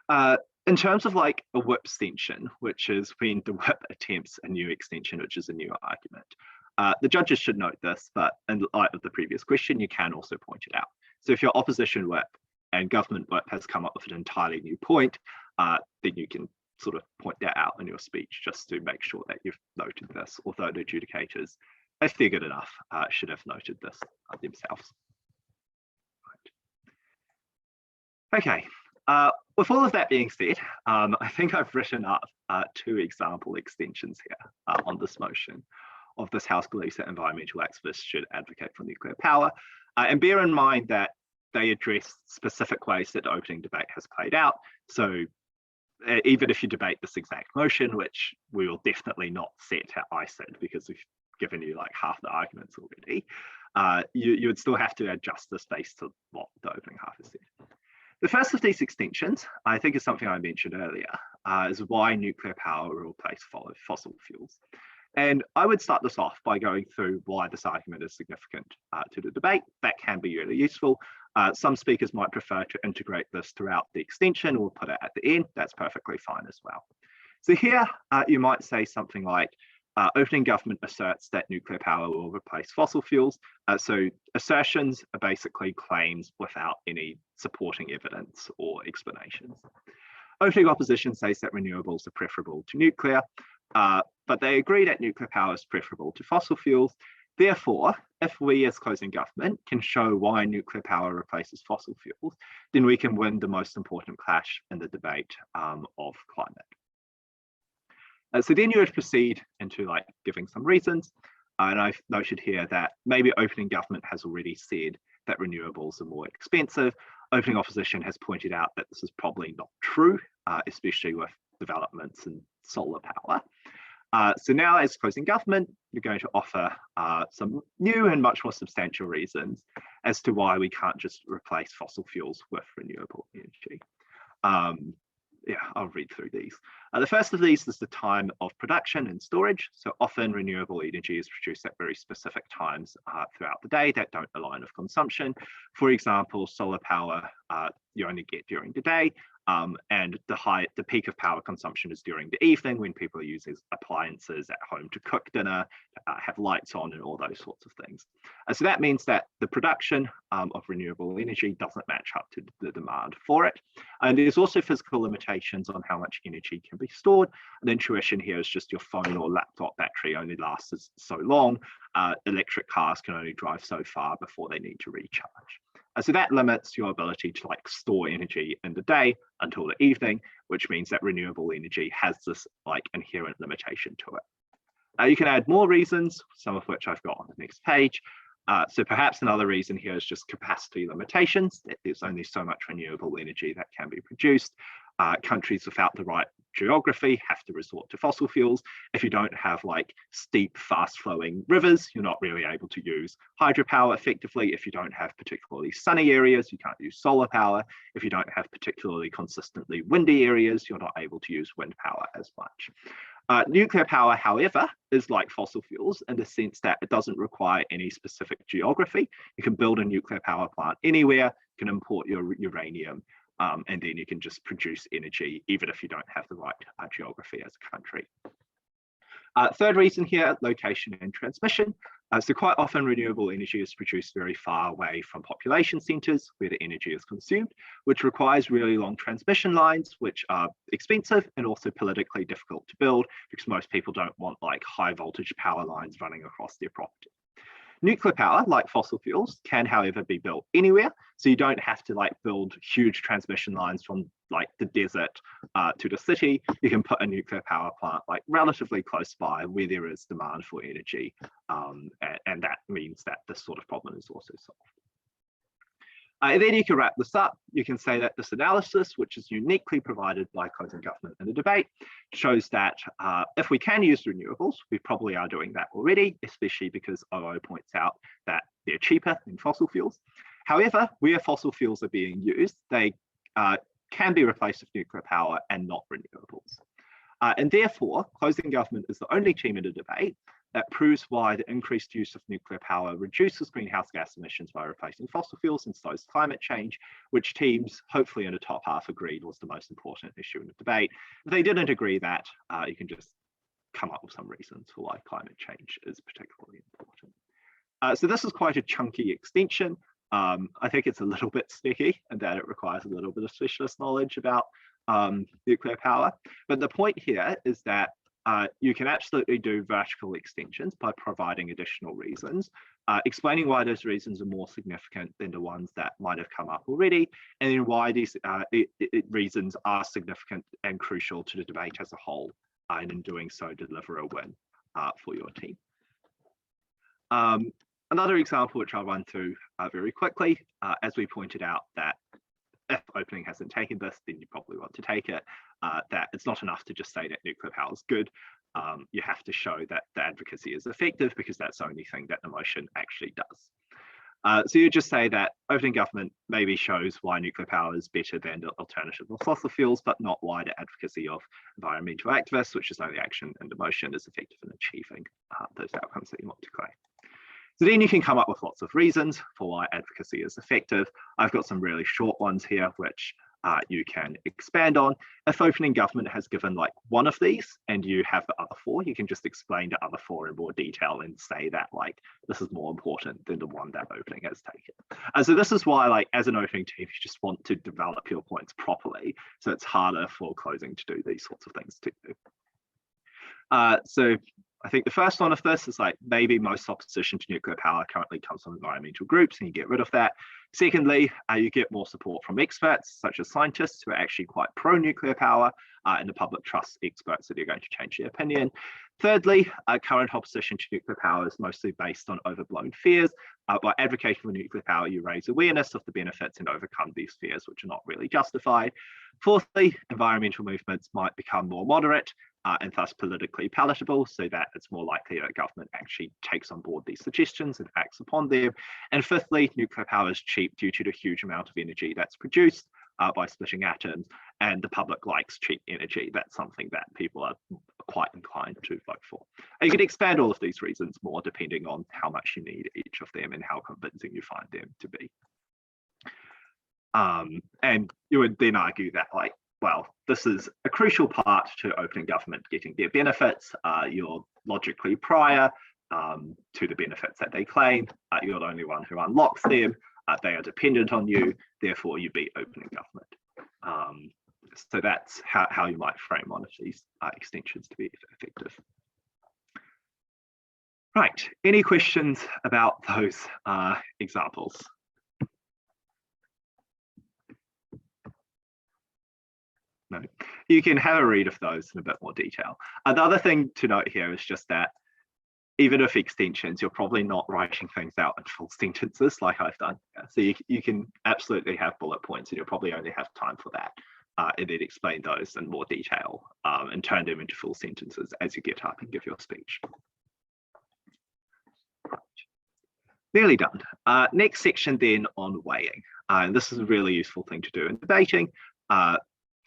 Right. In terms of like a whip extension, which is when the whip attempts a new extension, which is a new argument, the judges should note this, but in light of the previous question, you can also point it out. So if your opposition whip and government whip has come up with an entirely new point, then you can sort of point that out in your speech just to make sure that you've noted this, although the adjudicators, if they're good enough, should have noted this themselves. Right. Okay, with all of that being said, I think I've written up 2 example extensions here on this motion of this House believes that environmental activists should advocate for nuclear power. And bear in mind that they address specific ways that the opening debate has played out. So even if you debate this exact motion, which we will definitely not set at ICYD because we've given you like half the arguments already, you would still have to adjust this based to what the opening half has said. The first of these extensions, I think, is something I mentioned earlier, is why nuclear power will replace fossil fuels. And I would start this off by going through why this argument is significant to the debate. That can be really useful. Some speakers might prefer to integrate this throughout the extension or put it at the end. That's perfectly fine as well. So here you might say something like, opening government asserts that nuclear power will replace fossil fuels. So assertions are basically claims without any supporting evidence or explanations. Opening opposition says that renewables are preferable to nuclear, but they agree that nuclear power is preferable to fossil fuels. Therefore, if we as closing government can show why nuclear power replaces fossil fuels, then we can win the most important clash in the debate of climate. So then you would proceed into like giving some reasons. And I've noted here that maybe opening government has already said that renewables are more expensive. Opening opposition has pointed out that this is probably not true, especially with developments in solar power. So now as closing government, you're going to offer some new and much more substantial reasons as to why we can't just replace fossil fuels with renewable energy. Yeah, I'll read through these. The first of these is the time of production and storage. So often renewable energy is produced at very specific times throughout the day that don't align with consumption. For example, solar power you only get during the day, and the peak of power consumption is during the evening when people use appliances at home to cook dinner, have lights on and all those sorts of things. So that means that the production of renewable energy doesn't match up to the demand for it. And there's also physical limitations on how much energy can be stored. An intuition here is just your phone or laptop battery only lasts so long. Electric cars can only drive so far before they need to recharge. So that limits your ability to like store energy in the day until the evening, which means that renewable energy has this like inherent limitation to it. You can add more reasons, some of which I've got on the next page. So perhaps another reason here is just capacity limitations. There's only so much renewable energy that can be produced. Countries without the right geography have to resort to fossil fuels. If you don't have like steep, fast-flowing rivers, you're not really able to use hydropower effectively. If you don't have particularly sunny areas, you can't use solar power. If you don't have particularly consistently windy areas, you're not able to use wind power as much. Nuclear power, however, is like fossil fuels in the sense that it doesn't require any specific geography. You can build a nuclear power plant anywhere, you can import your uranium, and then you can just produce energy even if you don't have the right geography as a country. Third reason here, location and transmission. So quite often renewable energy is produced very far away from population centres where the energy is consumed, which requires really long transmission lines, which are expensive and also politically difficult to build because most people don't want like high voltage power lines running across their property. Nuclear power, like fossil fuels, can however be built anywhere. So you don't have to like build huge transmission lines from like the desert to the city. You can put a nuclear power plant like relatively close by where there is demand for energy. And that means that this sort of problem is also solved. And then you can wrap this up. You can say that this analysis, which is uniquely provided by closing government in the debate, shows that if we can use renewables, we probably are doing that already, especially because OO points out that they're cheaper than fossil fuels. However, where fossil fuels are being used, they can be replaced with nuclear power and not renewables. And therefore, closing government is the only team in the debate that proves why the increased use of nuclear power reduces greenhouse gas emissions by replacing fossil fuels and slows climate change, which teams, hopefully in the top half, agreed was the most important issue in the debate. If they didn't agree that, you can just come up with some reasons for why climate change is particularly important. So this is quite a chunky extension. I think it's a little bit sticky and that it requires a little bit of specialist knowledge about nuclear power. But the point here is that you can absolutely do vertical extensions by providing additional reasons, explaining why those reasons are more significant than the ones that might have come up already, and then why these reasons are significant and crucial to the debate as a whole, and in doing so deliver a win for your team. Another example, which I'll run through very quickly, as we pointed out that if opening hasn't taken this, then you probably want to take it, that it's not enough to just say that nuclear power is good. You have to show that the advocacy is effective because that's the only thing that the motion actually does. So you just say that opening government maybe shows why nuclear power is better than the alternative of fossil fuels, but not why the advocacy of environmental activists, which is the only action in the motion, is effective in achieving those outcomes that you want to claim. So then you can come up with lots of reasons for why advocacy is effective. I've got some really short ones here, which you can expand on. If opening government has given like one of these and you have the other four, you can just explain the other four in more detail and say that like this is more important than the one that opening has taken. So this is why like as an opening team, you just want to develop your points properly. So it's harder for closing to do these sorts of things too. So I think the first one of this is like maybe most opposition to nuclear power currently comes from environmental groups and you get rid of that. Secondly, you get more support from experts such as scientists who are actually quite pro-nuclear power and the public trusts experts that are going to change their opinion. Thirdly, current opposition to nuclear power is mostly based on overblown fears. By advocating for nuclear power, you raise awareness of the benefits and overcome these fears, which are not really justified. Fourthly, environmental movements might become more moderate and thus politically palatable, so that it's more likely that government actually takes on board these suggestions and acts upon them. And fifthly, nuclear power is cheap due to the huge amount of energy that's produced by splitting atoms, and the public likes cheap energy. That's something that people are quite inclined to vote for. And you can expand all of these reasons more depending on how much you need each of them and how convincing you find them to be. And you would then argue that like, well, this is a crucial part to opening government getting their benefits. You're logically prior to the benefits that they claim. You're the only one who unlocks them. They are dependent on you, therefore you beat opening government. So that's how you might frame one of these extensions to be effective. Right, any questions about those examples? No, you can have a read of those in a bit more detail. The other thing to note here is just that even with extensions, you're probably not writing things out in full sentences like I've done. So you can absolutely have bullet points and you'll probably only have time for that. And then explain those in more detail and turn them into full sentences as you get up and give your speech. Right. Nearly done. Next section then on weighing. And this is a really useful thing to do in debating,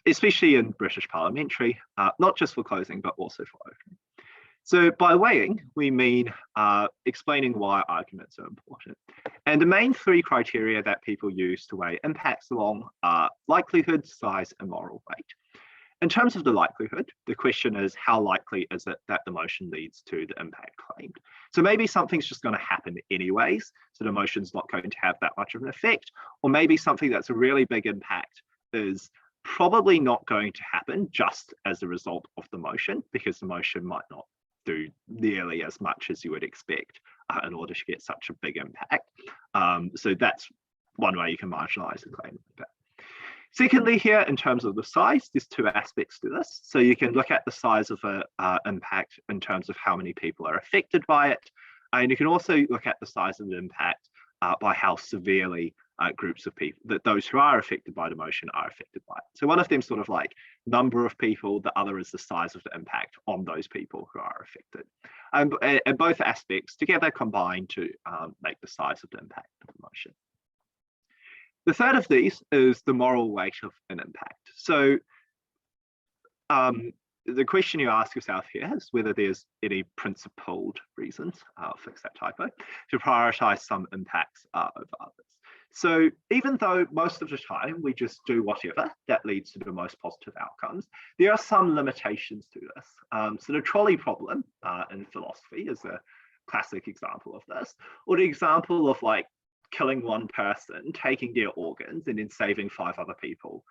especially in British parliamentary, not just for closing, but also for opening. So by weighing, we mean explaining why arguments are important. And the main three criteria that people use to weigh impacts along are likelihood, size, and moral weight. In terms of the likelihood, the question is how likely is it that the motion leads to the impact claimed? So maybe something's just going to happen anyways, so the motion's not going to have that much of an effect, or maybe something that's a really big impact is probably not going to happen just as a result of the motion, because the motion might not do nearly as much as you would expect in order to get such a big impact. So that's one way you can marginalize the claim. Secondly, here, in terms of the size, there's two aspects to this. So you can look at the size of an impact in terms of how many people are affected by it. And you can also look at the size of the impact by how severely groups of people, that those who are affected by the motion are affected by it. So one of them sort of like number of people, the other is the size of the impact on those people who are affected. And both aspects together combine to make the size of the impact of the motion. The third of these is the moral weight of an impact. So the question you ask yourself here is whether there's any principled reasons, I'll fix that typo, to prioritize some impacts over others. So even though most of the time we just do whatever that leads to the most positive outcomes, there are some limitations to this. So the trolley problem in philosophy is a classic example of this, or the example of like killing one person, taking their organs, and then saving 5 other people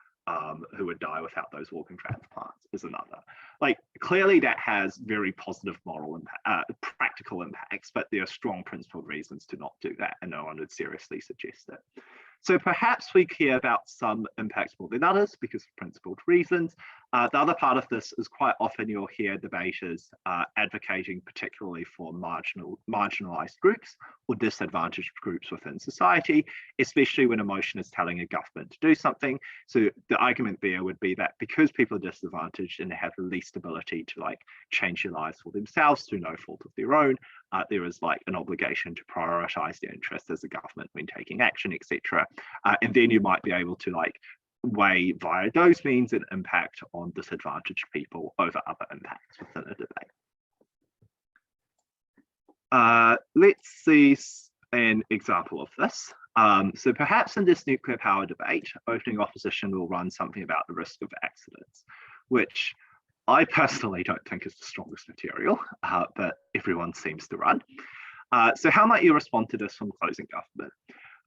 who would die without those organ transplants is another. Like clearly that has very positive moral impact, practical impacts, but there are strong principled reasons to not do that, and no one would seriously suggest it. So perhaps we care about some impacts more than others because of principled reasons. The other part of this is quite often you'll hear debaters advocating particularly for marginalized groups or disadvantaged groups within society, especially when a motion is telling a government to do something. So the argument there would be that because people are disadvantaged and they have the least ability to like change their lives for themselves through no fault of their own, there is like an obligation to prioritize their interests as a government when taking action, etc. And then you might be able to like weigh via those means an impact on disadvantaged people over other impacts within a debate. Let's see an example of this. So perhaps in this nuclear power debate, opening opposition will run something about the risk of accidents, which I personally don't think is the strongest material, but everyone seems to run. So how might you respond to this from closing government?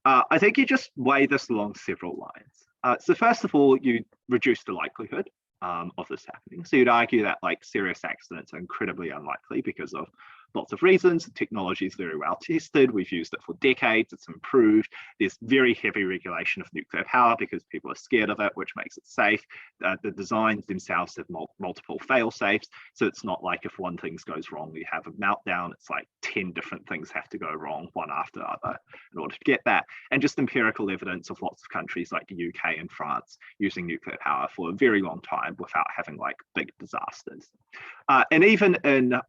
I think you just weigh this along several lines. So first of all, you reduce the likelihood of this happening. So you'd argue that like serious accidents are incredibly unlikely because of lots of reasons. The technology is very well tested. We've used it for decades. It's improved. There's very heavy regulation of nuclear power because people are scared of it, which makes it safe. The designs themselves have multiple fail safes. So it's not like if one thing goes wrong, you have a meltdown. It's like 10 different things have to go wrong, one after the other, in order to get that. And just empirical evidence of lots of countries like the UK and France using nuclear power for a very long time without having like big disasters. And even in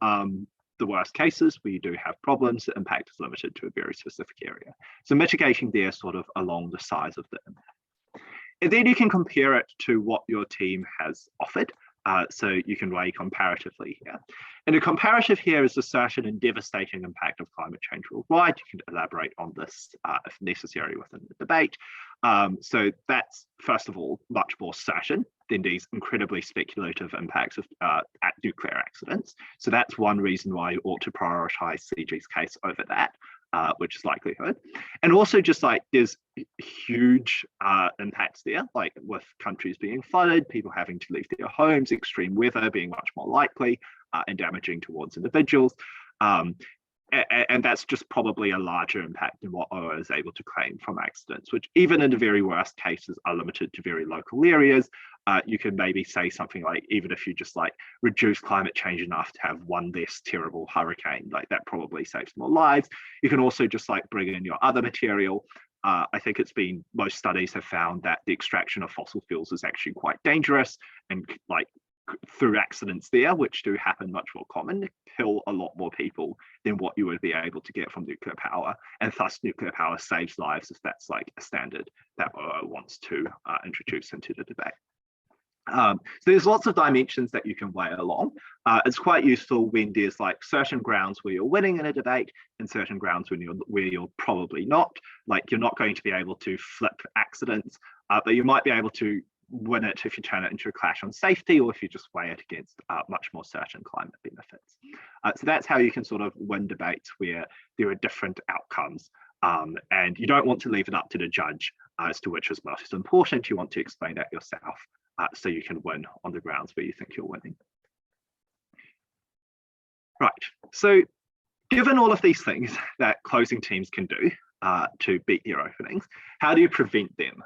the worst cases where you do have problems, the impact is limited to a very specific area. So mitigating there sort of along the size of the impact. And then you can compare it to what your team has offered. So you can weigh comparatively here. And a comparative here is the certain and devastating impact of climate change worldwide. You can elaborate on this if necessary within the debate. So that's, first of all, much more certain than these incredibly speculative impacts of nuclear accidents. So that's one reason why you ought to prioritize CG's case over that, which is likelihood. And also just like there's huge impacts there, like with countries being flooded, people having to leave their homes, extreme weather being much more likely and damaging towards individuals. And that's just probably a larger impact than what OA is able to claim from accidents, which even in the very worst cases are limited to very local areas. You can maybe say something like, even if you just like reduce climate change enough to have one less terrible hurricane, like that probably saves more lives. You can also just like bring in your other material. I think most studies have found that the extraction of fossil fuels is actually quite dangerous, and like through accidents there, which do happen much more common, kill a lot more people than what you would be able to get from nuclear power. And thus nuclear power saves lives if that's like a standard that OO wants to introduce into the debate. So there's lots of dimensions that you can weigh along. It's quite useful when there's like certain grounds where you're winning in a debate and certain grounds where you're probably not. Like you're not going to be able to flip accidents, but you might be able to win it if you turn it into a clash on safety, or if you just weigh it against much more certain climate benefits. So that's how you can sort of win debates where there are different outcomes, and you don't want to leave it up to the judge as to which is most important. You want to explain that yourself so you can win on the grounds where you think you're winning. Right, so given all of these things that closing teams can do to beat their openings, how do you prevent them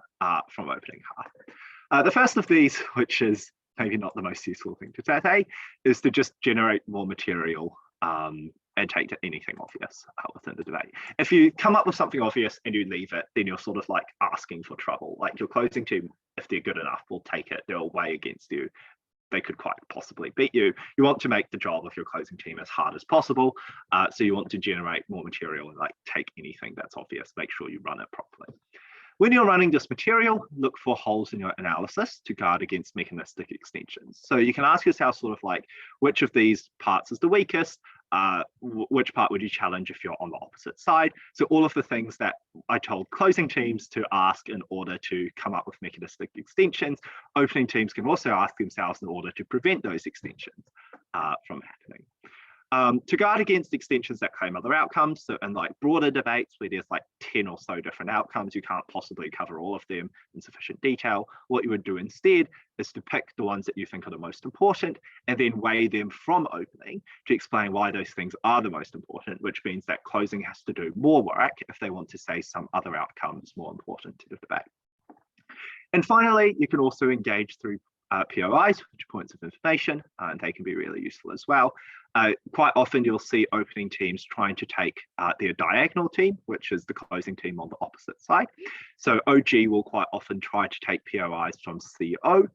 from opening half? The first of these, which is maybe not the most useful thing to say, is to just generate more material and take to anything obvious within the debate. If you come up with something obvious and you leave it, then you're sort of like asking for trouble. Like your closing team, if they're good enough, will take it. They'll weigh against you. They could quite possibly beat you. You want to make the job of your closing team as hard as possible. So you want to generate more material and like take anything that's obvious, make sure you run it properly. When you're running this material, look for holes in your analysis to guard against mechanistic extensions. So you can ask yourself sort of like, which of these parts is the weakest? Which part would you challenge if you're on the opposite side? So all of the things that I told closing teams to ask in order to come up with mechanistic extensions, opening teams can also ask themselves in order to prevent those extensions from happening. To guard against extensions that claim other outcomes, so in like broader debates where there's like 10 or so different outcomes, you can't possibly cover all of them in sufficient detail. What you would do instead is to pick the ones that you think are the most important and then weigh them from opening to explain why those things are the most important, which means that closing has to do more work if they want to say some other outcome is more important to the debate. And finally, you can also engage through POIs, which are points of information, and they can be really useful as well. Quite often you'll see opening teams trying to take their diagonal team, which is the closing team on the opposite side. So OG will quite often try to take POIs from CO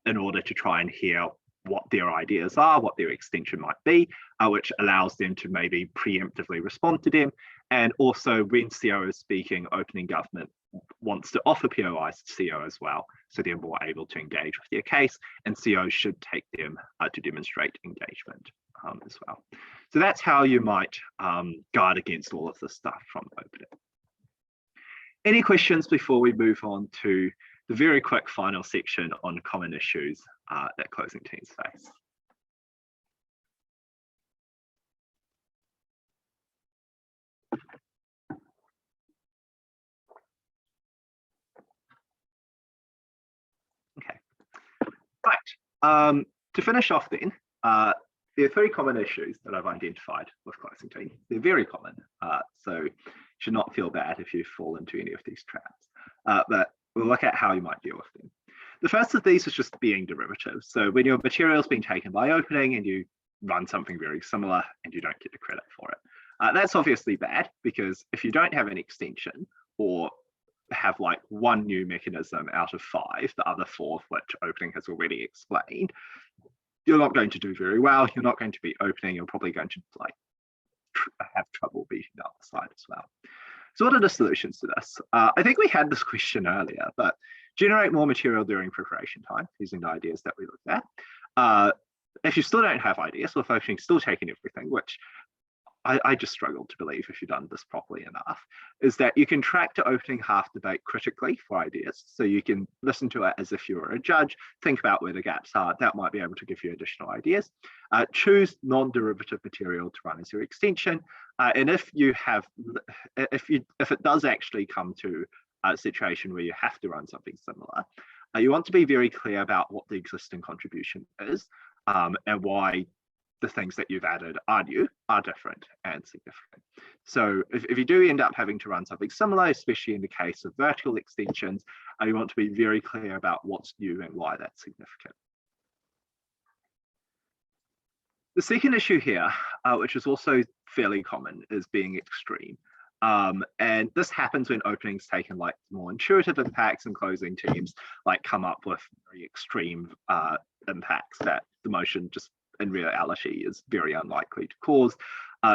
in order to try and hear what their ideas are, what their extension might be, which allows them to maybe preemptively respond to them. And also when CO is speaking, opening government wants to offer POIs to CO as well, so they're more able to engage with their case, and CO should take them to demonstrate engagement as well. So that's how you might guard against all of this stuff from opening. Any questions before we move on to the very quick final section on common issues that closing teams face? Okay, right. To finish off then, there are 3 common issues that I've identified with closing teams. They're very common, so you should not feel bad if you fall into any of these traps, but we'll look at how you might deal with them. The first of these is just being derivative. So when your material is being taken by opening and you run something very similar and you don't get the credit for it, that's obviously bad, because if you don't have an extension or have like one new mechanism out of 5, the other 4 of which opening has already explained, you're not going to do very well. You're not going to be opening. You're probably going to like have trouble beating the other side as well. So what are the solutions to this? I think we had this question earlier, but generate more material during preparation time using the ideas that we looked at. If you still don't have ideas, or if opening still taking everything, which I just struggle to believe if you've done this properly enough, is that you can track the opening half debate critically for ideas. So you can listen to it as if you were a judge, think about where the gaps are. That might be able to give you additional ideas. Choose non-derivative material to run as your extension. And if it does actually come to a situation where you have to run something similar, you want to be very clear about what the existing contribution is and why the things that you've added are different and significant. So if you do end up having to run something similar, especially in the case of vertical extensions, you want to be very clear about what's new and why that's significant. The second issue here, which is also fairly common, is being extreme. And this happens when openings taken like more intuitive impacts, and closing teams like come up with very extreme impacts that the motion just in reality is very unlikely to cause.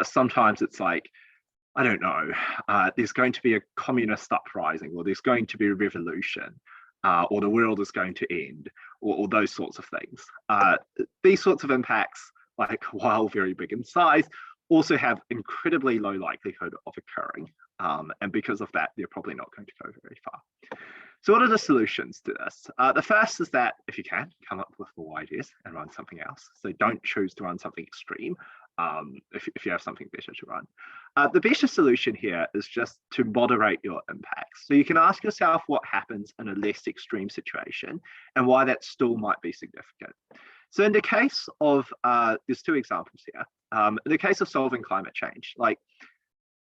Sometimes it's like, I don't know, there's going to be a communist uprising, or there's going to be a revolution, or the world is going to end, or those sorts of things. These sorts of impacts, like while very big in size, also have incredibly low likelihood of occurring. And because of that, they're probably not going to go very far. So what are the solutions to this? The first is that if you can, come up with more ideas and run something else. So don't choose to run something extreme if you have something better to run. The better solution here is just to moderate your impacts. So you can ask yourself what happens in a less extreme situation and why that still might be significant. So in the case of, there's two examples here. In the case of solving climate change, like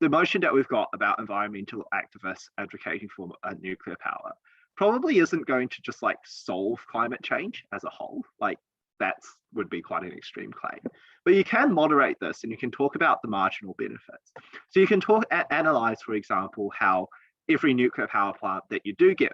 the motion that we've got about environmental activists advocating for nuclear power probably isn't going to just like solve climate change as a whole. Like that would be quite an extreme claim. But you can moderate this and you can talk about the marginal benefits. So you can analyze, for example, how every nuclear power plant that you do get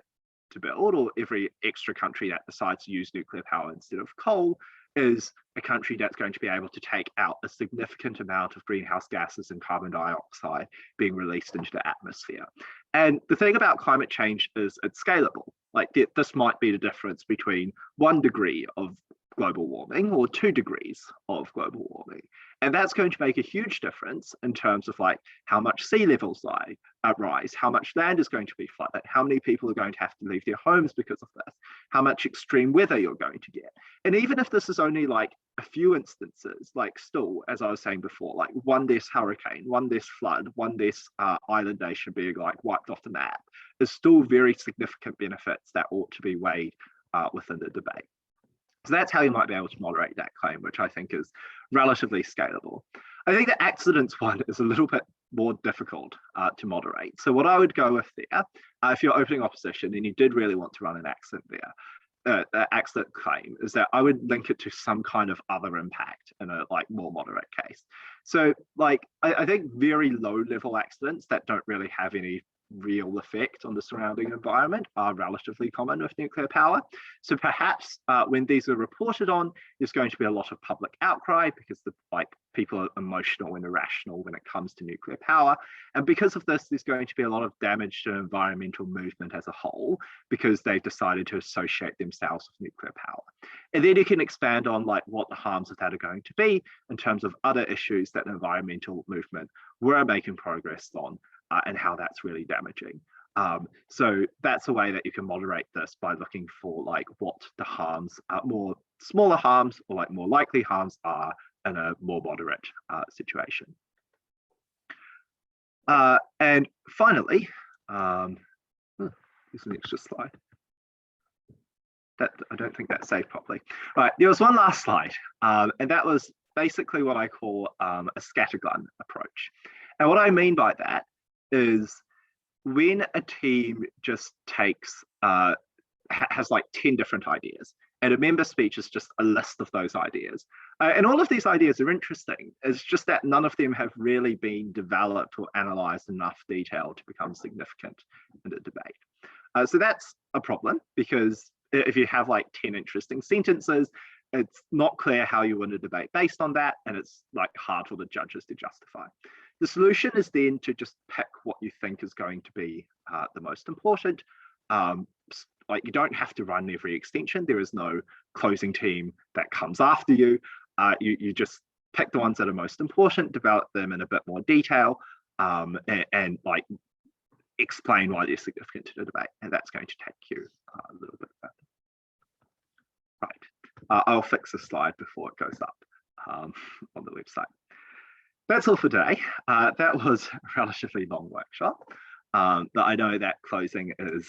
to build, or every extra country that decides to use nuclear power instead of coal, is a country that's going to be able to take out a significant amount of greenhouse gases and carbon dioxide being released into the atmosphere. And the thing about climate change is it's scalable. Like this might be the difference between 1 degree of global warming or 2 degrees of global warming. And that's going to make a huge difference in terms of like how much sea levels rise, how much land is going to be flooded, how many people are going to have to leave their homes because of this, how much extreme weather you're going to get. And even if this is only like a few instances, like still, as I was saying before, like one less hurricane, one less flood, one less island nation being like wiped off the map, is still very significant benefits that ought to be weighed within the debate. So that's how you might be able to moderate that claim, which I think is relatively scalable. I think the accidents one is a little bit more difficult to moderate. So what I would go with there, if you're opening opposition and you did really want to run an accident there, accident claim, is that I would link it to some kind of other impact in a like more moderate case. So like I think very low level accidents that don't really have any real effect on the surrounding environment are relatively common with nuclear power. So perhaps when these are reported on, there's going to be a lot of public outcry because people are emotional and irrational when it comes to nuclear power. And because of this, there's going to be a lot of damage to environmental movement as a whole because they've decided to associate themselves with nuclear power. And then you can expand on like what the harms of that are going to be in terms of other issues that the environmental movement were making progress on. And how that's really damaging. So that's a way that you can moderate this by looking for like what the harms, more smaller harms or like more likely harms are in a more moderate situation. And finally, here's an extra slide. That I don't think that's saved properly. Right, there was one last slide, and that was basically what I call a scattergun approach. And what I mean by that is when a team just takes, has like 10 different ideas, and a member speech is just a list of those ideas. And all of these ideas are interesting. It's just that none of them have really been developed or analyzed in enough detail to become significant in the debate. So that's a problem because if you have like 10 interesting sentences, it's not clear how you win a debate based on that, and it's like hard for the judges to justify. The solution is then to just pick what you think is going to be the most important. Like you don't have to run every extension. There is no closing team that comes after you. You just pick the ones that are most important, develop them in a bit more detail, and like explain why they're significant to the debate. And that's going to take you a little bit further. Right, I'll fix the slide before it goes up on the website. That's all for today. That was a relatively long workshop, but I know that closing is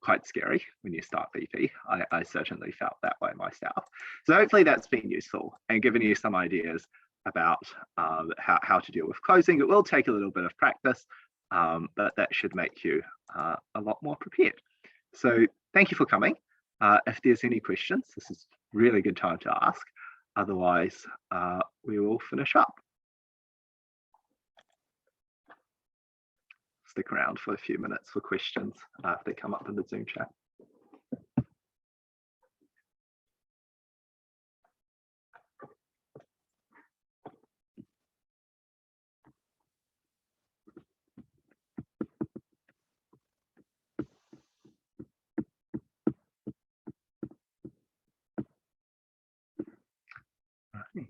quite scary when you start BP. I certainly felt that way myself. So hopefully that's been useful and given you some ideas about how to deal with closing. It will take a little bit of practice, but that should make you a lot more prepared. So thank you for coming. If there's any questions, this is a really good time to ask. Otherwise, we will finish up. Stick around for a few minutes for questions if they come up in the Zoom chat. Right.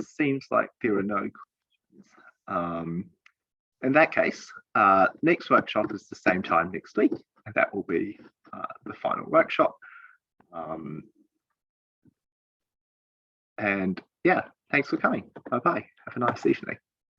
Seems like there are no questions. in that case, next workshop is the same time next week, and that will be the final workshop. And yeah, thanks for coming. Bye-bye. Have a nice evening.